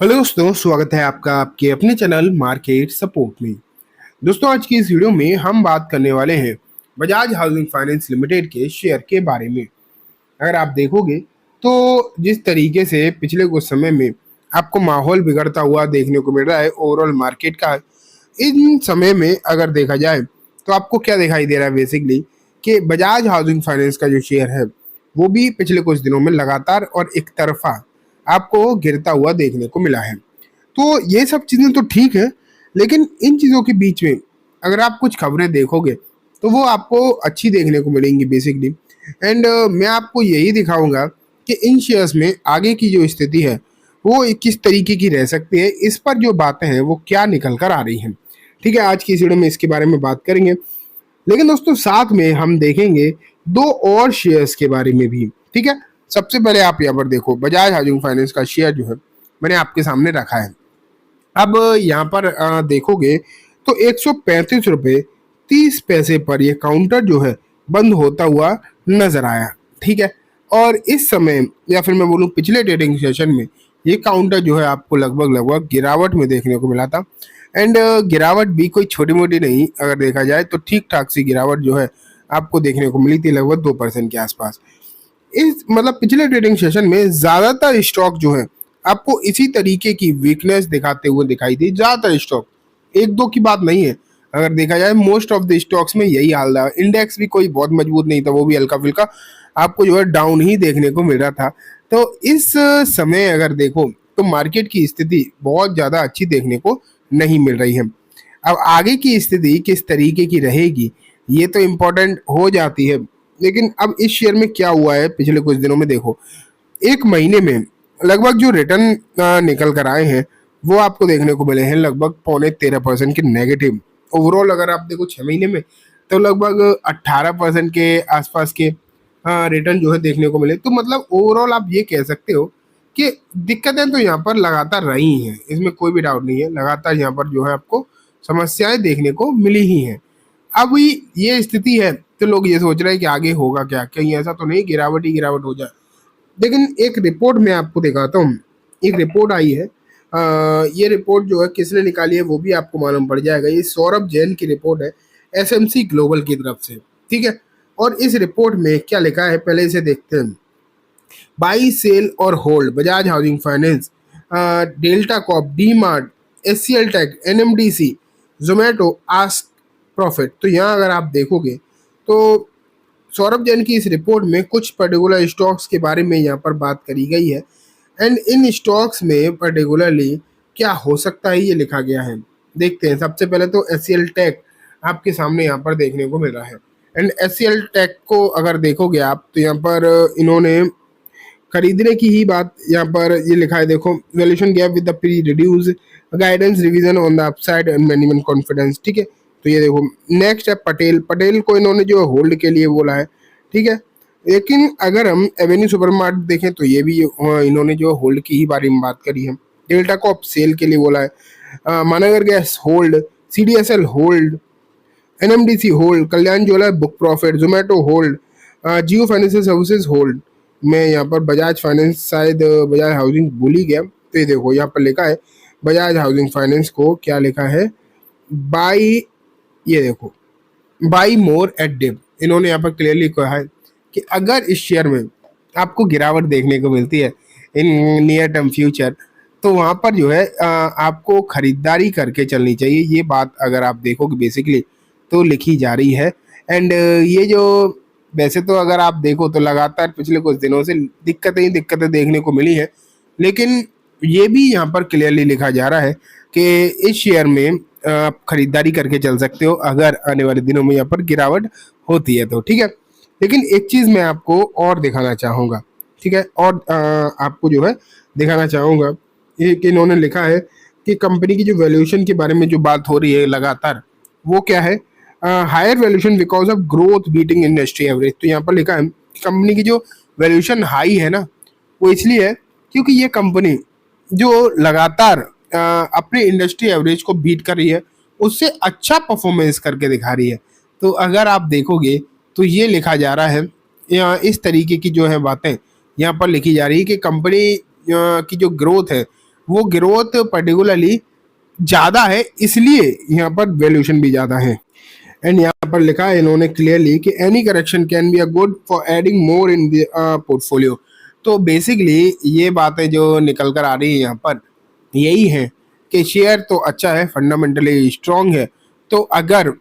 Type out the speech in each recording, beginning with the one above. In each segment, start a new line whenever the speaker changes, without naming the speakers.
Hello दोस्तों, स्वागत है आपका आपके अपने चैनल मार्केट सपोर्ट में। दोस्तों, आज की इस वीडियो में हम बात करने वाले हैं बजाज हाउसिंग फाइनेंस लिमिटेड के शेयर के बारे में। अगर आप देखोगे तो जिस तरीके से पिछले कुछ समय में आपको माहौल बिगड़ता हुआ देखने को मिल रहा है ओवरऑल मार्केट का, इन समय में अगर देखा जाए तो आपको क्या दिखाई दे रहा है बेसिकली कि बजाज हाउसिंग फाइनेंस का जो शेयर है वो भी पिछले कुछ दिनों में लगातार और एक तरफा आपको गिरता हुआ देखने को मिला है। तो ये सब चीज़ें तो ठीक है, लेकिन इन चीज़ों के बीच में अगर आप कुछ खबरें देखोगे तो वो आपको अच्छी देखने को मिलेंगी बेसिकली। एंड मैं आपको यही दिखाऊंगा कि इन शेयर्स में आगे की जो स्थिति है वो किस तरीके की रह सकती है, इस पर जो बातें हैं वो क्या निकल कर आ रही हैं। ठीक है, आज की इस वीडियो में इसके बारे में बात करेंगे। लेकिन दोस्तों, साथ में हम देखेंगे दो और शेयर्स के बारे में भी। ठीक है, सबसे पहले आप यहाँ पर देखो बजाज हाउसिंग फाइनेंस का शेयर जो है मैंने आपके सामने रखा है। अब यहाँ पर देखोगे तो 135 रुपये 30 पैसे पर ये काउंटर जो है बंद होता हुआ नजर आया। ठीक है, और इस समय या फिर मैं बोलूँ पिछले ट्रेडिंग सेशन में ये काउंटर जो है आपको लगभग लगभग गिरावट में देखने को मिला था। एंड गिरावट भी कोई छोटी मोटी नहीं, अगर देखा जाए तो ठीक ठाक सी गिरावट जो है आपको देखने को मिली थी, लगभग 2% के आसपास। इस मतलब पिछले ट्रेडिंग सेशन में ज्यादातर स्टॉक जो है आपको इसी तरीके की वीकनेस दिखाते हुए दिखाई दी। ज्यादातर स्टॉक, एक दो की बात नहीं है, अगर देखा जाए मोस्ट ऑफ द स्टॉक्स में यही हाल था। इंडेक्स भी कोई बहुत मजबूत नहीं था, वो भी हल्का फुल्का आपको जो है डाउन ही देखने को मिल रहा था। तो इस समय अगर देखो तो मार्केट की स्थिति बहुत ज्यादा अच्छी देखने को नहीं मिल रही है। अब आगे की स्थिति किस तरीके की रहेगी ये तो इम्पोर्टेंट हो जाती है। लेकिन अब इस शेयर में क्या हुआ है पिछले कुछ दिनों में देखो, एक महीने में लगभग जो रिटर्न निकल कर आए हैं वो आपको देखने को मिले हैं लगभग 13.25% के नेगेटिव। ओवरऑल अगर आप देखो 6 महीने में तो लगभग 18% के आसपास के रिटर्न जो है देखने को मिले। तो मतलब ओवरऑल आप ये कह सकते हो कि दिक्कतें तो यहाँ पर लगातार रही हैं, इसमें कोई भी डाउट नहीं है। लगातार यहाँ पर जो है आपको समस्याएं देखने को मिली ही हैं। अब ये स्थिति है तो लोग ये सोच रहे हैं कि आगे होगा क्या, कहीं ऐसा तो नहीं गिरावट ही गिरावट हो जाए। लेकिन एक रिपोर्ट मैं आपको दिखाता हूँ। एक रिपोर्ट आई है, ये रिपोर्ट जो है किसने निकाली है वो भी आपको मालूम पड़ जाएगा। ये सौरभ जैन की रिपोर्ट है एसएमसी ग्लोबल की तरफ से। ठीक है, और इस रिपोर्ट में क्या लिखा है पहले इसे देखते हैं। बाई सेल और hold Bajaj Housing Finance, Delta Corp, D Mart, HCL Tech, NMDC, Zomato, ask profit. तो यहाँ अगर आप देखोगे तो सौरभ जैन की इस रिपोर्ट में कुछ पर्टिकुलर स्टॉक्स के बारे में यहाँ पर बात करी गई है। एंड इन स्टॉक्स में पर्टिकुलरली क्या हो सकता है ये लिखा गया है। देखते हैं। सबसे पहले तो एचसीएल टेक आपके सामने यहाँ पर देखने को मिल रहा है। एंड एचसीएल टेक को अगर देखोगे आप तो यहाँ पर इन्होंने खरीदने की ही बात यहाँ पर ये लिखा है। देखो, valuation gap with the pre reduce guidance revision on the upside and management confidence. ठीक है, तो ये देखो नेक्स्ट है पटेल। पटेल को इन्होंने जो होल्ड के लिए बोला है। ठीक है, लेकिन अगर हम एवेन्यू सुपरमार्ट देखें तो ये भी इन्होंने जो होल्ड की ही बारे में बात करी है। डेल्टा को सेल के लिए बोला है। Mahanagar gas hold, CDSL hold, NMDC hold, Kalyan jeweller book profit, Zomato hold, Jio financial services hold. मैं यहाँ पर बजाज फाइनेंस शायद बजाज हाउसिंग भूल ही गया। तो ये देखो यहाँ पर लिखा है बजाज हाउसिंग फाइनेंस को क्या लिखा है, बाई, ये देखो बाई मोर एट डिप। इन्होंने यहाँ पर क्लियरली कहा है कि अगर इस शेयर में आपको गिरावट देखने को मिलती है इन नियर टर्म फ्यूचर तो वहाँ पर जो है आपको खरीदारी करके चलनी चाहिए। ये बात अगर आप देखोगे बेसिकली तो लिखी जा रही है। एंड ये जो वैसे तो अगर आप देखो तो लगातार पिछले कुछ दिनों से दिक्कतें ही दिक्कतें देखने को मिली है। लेकिन ये भी यहाँ पर क्लियरली लिखा जा रहा है कि इस शेयर में आप खरीदारी करके चल सकते हो अगर आने वाले दिनों में यहाँ पर गिरावट होती है तो। ठीक है, लेकिन एक चीज़ मैं आपको और दिखाना चाहूँगा। ठीक है, और आपको जो है दिखाना चाहूँगा ये कि इन्होंने लिखा है कि कंपनी की जो वैल्यूएशन के बारे में जो बात हो रही है लगातार, वो क्या है, higher valuation because of growth beating industry average. तो यहाँ पर लिखा है कि कंपनी की जो वैल्यूएशन हाई है ना वो इसलिए है क्योंकि ये कंपनी जो लगातार अपने इंडस्ट्री एवरेज को बीट कर रही है, उससे अच्छा परफॉर्मेंस करके दिखा रही है। तो अगर आप देखोगे तो ये लिखा जा रहा है, इस तरीके की जो है बातें यहाँ पर लिखी जा रही है कि कंपनी की जो ग्रोथ है वो ग्रोथ पर्टिकुलरली ज़्यादा है, इसलिए यहाँ पर वैल्यूएशन भी ज़्यादा है। एंड यहाँ पर लिखा है इन्होंने क्लियरली कि any correction can be a good for adding more in the portfolio. तो बेसिकली ये बातें जो निकल कर आ रही है यहाँ पर यही है कि शेयर तो अच्छा है, फंडामेंटली स्ट्रांग है। तो अगर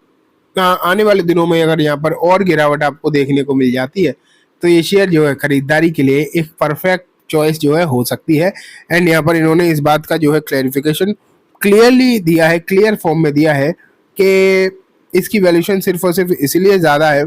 आने वाले दिनों में अगर यहाँ पर और गिरावट आपको देखने को मिल जाती है तो ये शेयर जो है खरीदारी के लिए एक परफेक्ट चॉइस जो है हो सकती है। एंड यहाँ पर इन्होंने इस बात का जो है क्लैरिफिकेशन क्लियरली दिया है, क्लियर फॉर्म में दिया है कि इसकी वैल्यूएशन सिर्फ और सिर्फ इसलिए ज़्यादा है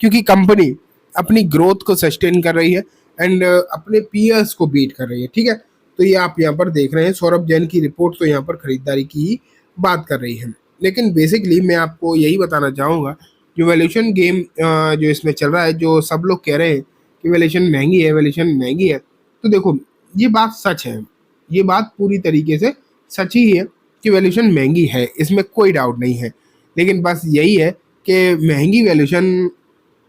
क्योंकि कंपनी अपनी ग्रोथ को सस्टेन कर रही है एंड अपने पीयर्स को बीट कर रही है। ठीक है, तो ये आप यहाँ पर देख रहे हैं सौरभ जैन की रिपोर्ट तो यहाँ पर खरीदारी की ही बात कर रही है। लेकिन बेसिकली मैं आपको यही बताना चाहूँगा, जो वैल्यूएशन गेम जो इसमें चल रहा है, जो सब लोग कह रहे हैं कि वैल्यूएशन महंगी है, वैल्यूएशन महंगी है, तो देखो ये बात सच है, ये बात पूरी तरीके से सच ही है कि वैल्यूएशन महंगी है, इसमें कोई डाउट नहीं है। लेकिन बस यही है कि महंगी वैल्यूएशन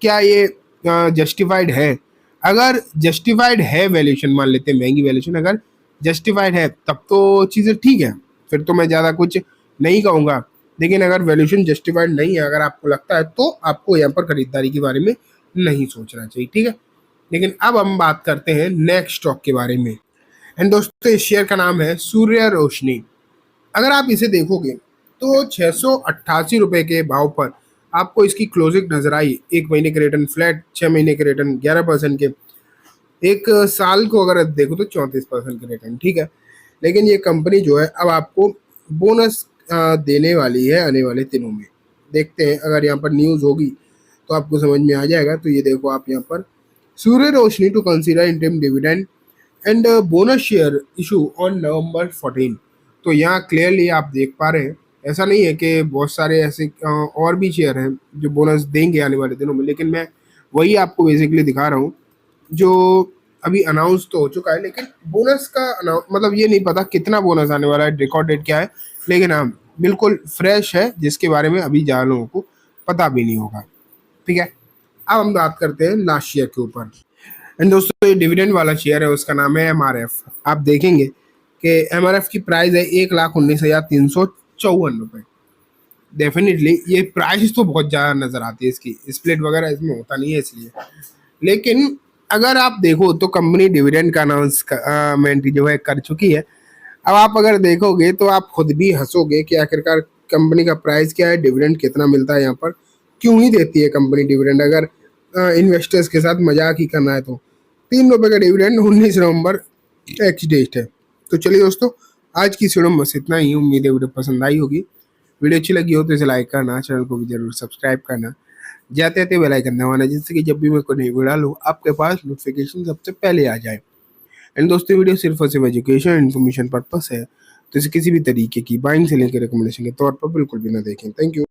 क्या ये जस्टिफाइड है? अगर जस्टिफाइड है वैल्यूएशन, मान लेते हैं महंगी वैल्यूएशन अगर जस्टिफाइड है तब तो चीज़ें ठीक है, फिर तो मैं ज़्यादा कुछ नहीं कहूँगा। लेकिन अगर वैल्यूएशन जस्टिफाइड नहीं है, अगर आपको लगता है, तो आपको यहाँ पर खरीदारी के बारे में नहीं सोचना चाहिए। ठीक है, लेकिन अब हम बात करते हैं नेक्स्ट स्टॉक के बारे में। एंड दोस्तों इस शेयर का नाम है सूर्य रोशनी। अगर आप इसे देखोगे तो 688 रुपये के भाव पर आपको इसकी क्लोजिंग नजर आई। एक महीने के रिटर्न फ्लैट, 6 महीने के रिटर्न 11% के, एक साल को अगर देखो तो 34% के रिटर्न। ठीक है, लेकिन ये कंपनी जो है अब आपको बोनस देने वाली है आने वाले दिनों में। देखते हैं, अगर यहाँ पर न्यूज़ होगी तो आपको समझ में आ जाएगा। तो ये देखो आप यहाँ पर Surya Roshni to consider interim dividend and bonus share issue on November 14। तो यहाँ क्लियरली आप देख पा रहे हैं, ऐसा नहीं है कि बहुत सारे ऐसे और भी शेयर हैं जो बोनस देंगे आने वाले दिनों में, लेकिन मैं वही आपको बेसिकली दिखा रहा हूँ जो अभी अनाउंस तो हो चुका है। लेकिन बोनस का मतलब ये नहीं पता कितना बोनस आने वाला है, रिकॉर्ड डेट क्या है, लेकिन हाँ बिल्कुल फ्रेश है, जिसके बारे में अभी ज़्यादा लोगों को पता भी नहीं होगा। ठीक है, अब हम बात करते हैं लास्ट शेयर के ऊपर। एंड दोस्तों ये डिविडेंड वाला शेयर है, उसका नाम है MRF। आप देखेंगे कि MRF की प्राइस है 1,19,354 रुपये। डेफिनेटली ये प्राइस तो बहुत ज़्यादा नज़र आती है, इसकी स्प्लिट वगैरह इसमें होता नहीं है इसलिए। लेकिन अगर आप देखो तो कंपनी डिविडेंड का अनाउंसमेंट जो है कर चुकी है। अब आप अगर देखोगे तो आप खुद भी हंसोगे कि आखिरकार कंपनी का प्राइस क्या है, डिविडेंड कितना मिलता है, यहाँ पर क्यों ही देती है कंपनी डिविडेंड, अगर इन्वेस्टर्स के साथ मजाक ही करना है तो। 3 रुपये का डिविडेंड 19 नवंबर एक्स डेट है। तो चलिए दोस्तों, आज की इस वीडियो में बस इतना ही। उम्मीद है वीडियो पसंद आई होगी। वीडियो अच्छी लगी हो तो इसे लाइक करना, चैनल को भी जरूर सब्सक्राइब करना, जाते जाते बेल आइकन दबाना, जिससे कि जब भी मैं कोई नई वीडियो डालूं आपके पास नोटिफिकेशन सबसे पहले आ जाए। एंड दोस्तों वीडियो सिर्फ और सिर्फ एजुकेशन इन्फॉर्मेशन पर्पस है, तो इसे किसी भी तरीके की बाइंग सेलिंग के रिकमेंडेशन के तौर पर बिल्कुल भी ना देखें। Thank you.